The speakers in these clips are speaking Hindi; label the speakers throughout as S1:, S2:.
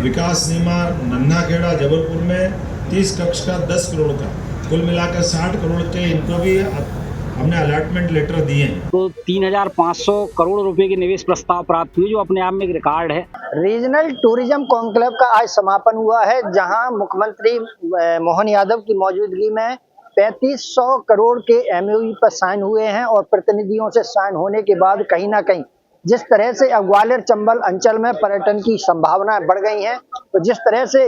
S1: विकास नीमा नन्हाखेड़ा जबलपुर में 30 कक्ष का 10 करोड़ का, कुल मिलाकर 60 करोड़ के इनको भी हमने अलॉटमेंट लेटर दिए हैं।
S2: तो 3,500 करोड़ रुपए के निवेश प्रस्ताव प्राप्त हुए, जो अपने आप में एक रिकॉर्ड है।
S3: रीजनल टूरिज्म कॉन्क्लेव का आज समापन हुआ है, जहां मुख्यमंत्री मोहन यादव की मौजूदगी में 3500 करोड़ के एमओयू पर साइन हुए हैं और प्रतिनिधियों से साइन होने के बाद कहीं ना कहीं जिस तरह से अब ग्वालियर चंबल अंचल में पर्यटन की संभावनाएं बढ़ गई हैं, तो जिस तरह से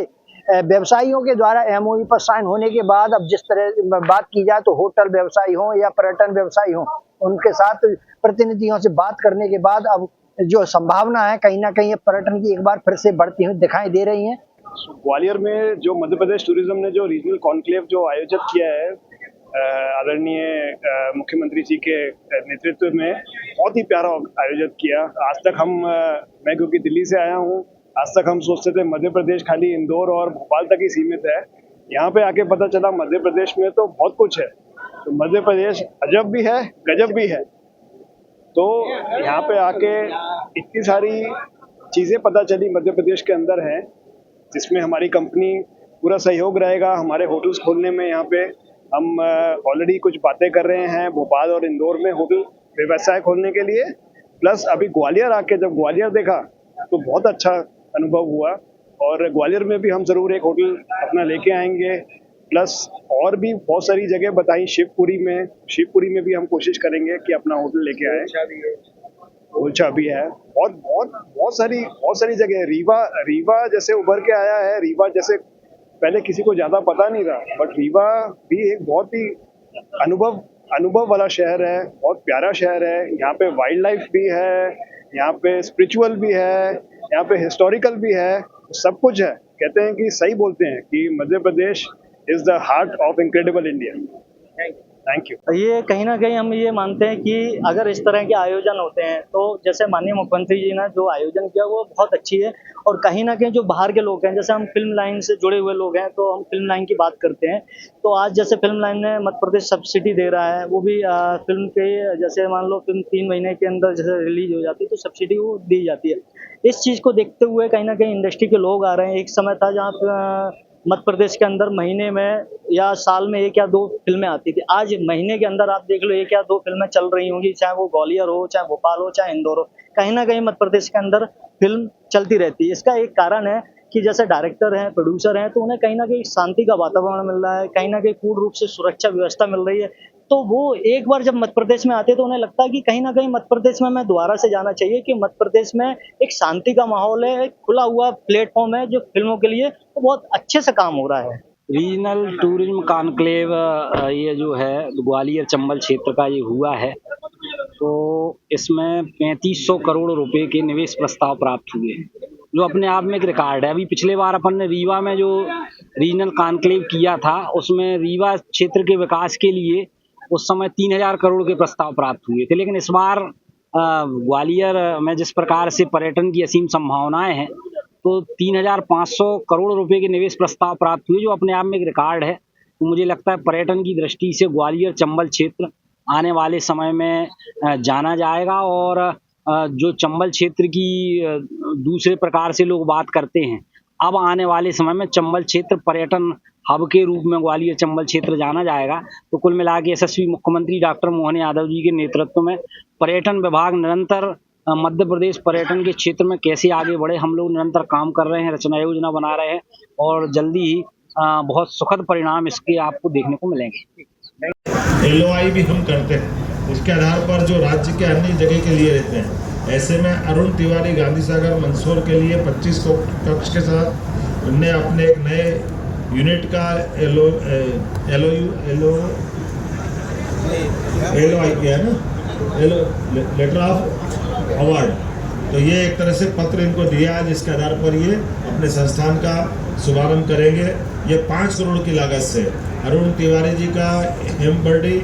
S3: व्यवसायियों के द्वारा एमओयू पर साइन होने के बाद अब जिस तरह बात की जाए तो होटल व्यवसायी हो या पर्यटन व्यवसायी हो, उनके साथ प्रतिनिधियों से बात करने के बाद अब जो संभावना है कहीं ना कहीं पर्यटन की एक बार फिर से बढ़ती हुई दिखाई दे रही है।
S4: ग्वालियर में जो मध्य प्रदेश टूरिज्म ने जो रीजनल कॉन्क्लेव जो आयोजित किया है आदरणीय मुख्यमंत्री जी के नेतृत्व में, बहुत ही प्यारा आयोजित किया। आज तक मैं क्योंकि दिल्ली से आया हूँ, आज तक हम सोचते थे मध्य प्रदेश खाली इंदौर और भोपाल तक ही सीमित है। यहाँ पे आके पता चला मध्य प्रदेश में तो बहुत कुछ है। तो मध्य प्रदेश अजब भी है, गजब भी है। तो यहाँ पे आके इतनी सारी चीज़ें पता चली मध्य प्रदेश के अंदर हैं, जिसमें हमारी कंपनी पूरा सहयोग रहेगा हमारे होटल्स खोलने में। यहाँ पे हम ऑलरेडी कुछ बातें कर रहे हैं भोपाल और इंदौर में होटल व्यवसाय खोलने के लिए। प्लस अभी ग्वालियर आके जब ग्वालियर देखा तो बहुत अच्छा अनुभव हुआ, और ग्वालियर में भी हम ज़रूर एक होटल अपना लेके आएंगे। प्लस और भी बहुत सारी जगह बताई, शिवपुरी में भी हम कोशिश करेंगे कि अपना होटल लेके आए। ओलछा भी है, बहुत सारी जगह। रीवा जैसे उभर के आया है। रीवा जैसे पहले किसी को ज्यादा पता नहीं था, बट रीवा भी एक बहुत ही अनुभव वाला शहर है, बहुत प्यारा शहर है। यहाँ पे वाइल्ड लाइफ भी है, यहाँ पे स्पिरिचुअल भी है, यहाँ पे हिस्टोरिकल भी है, सब कुछ है। कहते हैं कि सही बोलते हैं कि Madhya Pradesh is the heart of incredible India. Thank you.
S5: ये कहीं ना कहीं हम ये मानते हैं कि अगर इस तरह के आयोजन होते हैं तो जैसे माननीय मुख्यमंत्री जी ने जो आयोजन किया वो बहुत अच्छी है। और कहीं ना कहीं जो बाहर के लोग हैं, जैसे हम फिल्म लाइन से जुड़े हुए लोग हैं तो हम फिल्म लाइन की बात करते हैं। तो आज जैसे फिल्म लाइन ने मध्य प्रदेश सब्सिडी दे रहा है, वो भी फिल्म के जैसे मान लो फिल्म 3 महीने के अंदर जैसे रिलीज हो जाती है तो सब्सिडी वो दी जाती है। इस चीज़ को देखते हुए कहीं ना कहीं इंडस्ट्री के लोग आ रहे हैं। एक समय था जहाँ मध्य प्रदेश के अंदर महीने में या साल में 1 या 2 फिल्में आती थी। आज महीने के अंदर आप देख लो 1 या 2 फिल्में चल रही होंगी, चाहे वो ग्वालियर हो, चाहे भोपाल हो, चाहे इंदौर हो। कहीं ना कहीं मध्य प्रदेश के अंदर फिल्म चलती रहती है। इसका एक कारण है कि जैसे डायरेक्टर हैं, प्रोड्यूसर हैं, तो उन्हें कहीं ना कहीं शांति का वातावरण मिल रहा है, कहीं ना कहीं पूर्ण रूप से सुरक्षा व्यवस्था मिल रही है। तो वो एक बार जब मध्य प्रदेश में आते हैं तो उन्हें लगता है कि कहीं ना कहीं मध्य प्रदेश में मैं दोबारा से जाना चाहिए, कि मध्य प्रदेश में एक शांति का माहौल है, एक खुला हुआ प्लेटफॉर्म है जो फिल्मों के लिए तो बहुत अच्छे से काम हो रहा है।
S2: रीजनल टूरिज्म कॉन्क्लेव ये जो है ग्वालियर चंबल क्षेत्र का ये हुआ है, तो इसमें 3500 करोड़ रुपए के निवेश प्रस्ताव प्राप्त हुए, जो अपने आप में एक रिकॉर्ड है। अभी पिछले बार अपन ने रीवा में जो रीजनल कॉन्क्लेव किया था, उसमें रीवा क्षेत्र के विकास के लिए उस समय 3000 करोड़ के प्रस्ताव प्राप्त हुए थे। लेकिन इस बार ग्वालियर में जिस प्रकार से पर्यटन की असीम संभावनाएं हैं, तो 3500 करोड़ रुपए के निवेश प्रस्ताव प्राप्त हुए, जो अपने आप में एक रिकॉर्ड है। तो मुझे लगता है पर्यटन की दृष्टि से ग्वालियर चंबल क्षेत्र आने वाले समय में जाना जाएगा। और जो चंबल क्षेत्र की दूसरे प्रकार से लोग बात करते हैं, अब आने वाले समय में चंबल क्षेत्र पर्यटन हब के रूप में ग्वालियर चंबल क्षेत्र जाना जाएगा। तो कुल मिला के यशस्वी मुख्यमंत्री डॉक्टर मोहन यादव जी के नेतृत्व में पर्यटन विभाग निरंतर मध्य प्रदेश पर्यटन के क्षेत्र में कैसे आगे बढ़े, हम लोग निरंतर काम कर रहे हैं, रचना योजना बना रहे हैं, और जल्दी ही बहुत सुखद परिणाम इसके आपको देखने को मिलेंगे।
S1: LOI भी हम करते हैं, उसके आधार पर जो राज्य के अन्य जगह के लिए रहते हैं। ऐसे में अरुण तिवारी गांधी सागर मंदसौर के लिए 25 कक्ष के साथ उनने अपने एक नए यूनिट का LOI किया है ना, लेटर ऑफ अवार्ड। तो ये एक तरह से पत्र इनको दिया है, जिसके आधार पर ये अपने संस्थान का शुभारंभ करेंगे। ये 5 करोड़ की लागत से अरुण तिवारी जी का हेमबर्डी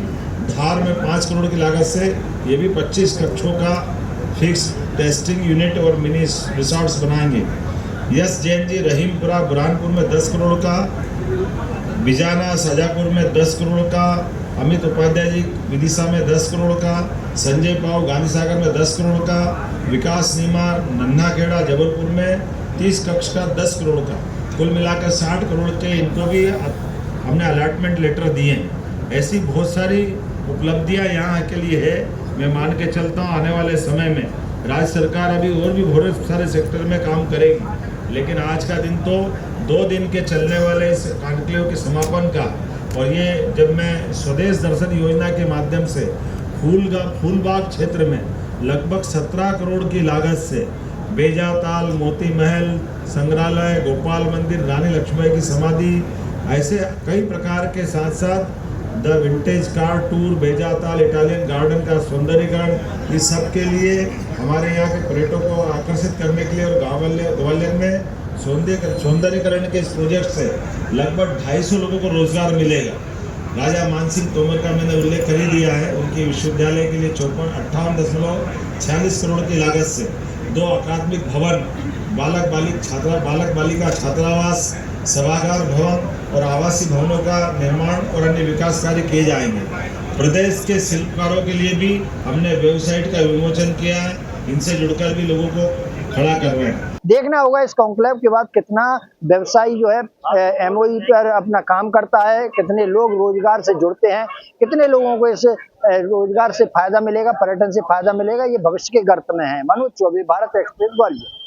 S1: धार में 5 करोड़ की लागत से ये भी 25 कक्षों का फिक्स टेस्टिंग यूनिट और मिनी रिसॉर्ट्स बनाएंगे। यस जैन जी रहीमपुरा बुरहानपुर में 10 करोड़ का, बिजाना शाजापुर में 10 करोड़ का, अमित उपाध्याय जी विदिशा में 10 करोड़ का, संजय पाव गांधी सागर में 10 करोड़ का, विकास नीमा नन्हाखेड़ा जबलपुर में 30 कक्ष का 10 करोड़ का, कुल मिलाकर 60 करोड़ के इनको भी हमने अलॉटमेंट लेटर दिए हैं। ऐसी बहुत सारी उपलब्धियां यहाँ के लिए है। मैं मान के चलता हूँ आने वाले समय में राज्य सरकार अभी और भी बहुत सारे सेक्टर में काम करेगी, लेकिन आज का दिन तो 2 दिन के चलने वाले इस कॉन्क्लेव के समापन का, और ये जब मैं स्वदेश दर्शन योजना के माध्यम से फूलबाग क्षेत्र में लगभग 17 करोड़ की लागत से बेजाताल, मोती महल, संग्रहालय, गोपाल मंदिर, रानी लक्ष्मीबाई की समाधि, ऐसे कई प्रकार के साथ साथ द विंटेज कार टूर, बेजाताल इटालियन गार्डन का सौंदर्यीकरण, इस सब के लिए हमारे यहाँ के पर्यटकों को आकर्षित करने के लिए और ग्वालियर में सौंदर्यीकरण के इस प्रोजेक्ट से लगभग 250 लोगों को रोजगार मिलेगा। राजा मानसिंह तोमर का मैंने उल्लेख कर ही दिया है। उनके विश्वविद्यालय के लिए 58.46 करोड़ की लागत से 2 अकादमिक भवन, बालक बालिका छात्रावास, सभागार भवन और आवासीय भवनों का निर्माण और अन्य विकास कार्य किए जाएंगे। प्रदेश के शिल्पकारों के लिए भी हमने वेबसाइट का विमोचन किया है, इनसे जुड़कर भी लोगों को खड़ा कर रहे हैं।
S3: देखना होगा इस कॉन्क्लेव के बाद कितना व्यवसायी जो है एमओयू पर अपना काम करता है, कितने लोग रोजगार से जुड़ते हैं, कितने लोगों को इस रोजगार से फायदा मिलेगा, पर्यटन से फायदा मिलेगा, ये भविष्य के गर्त में है। मनोज चौबे, भारत एक्सप्रेस, ग्वालियर।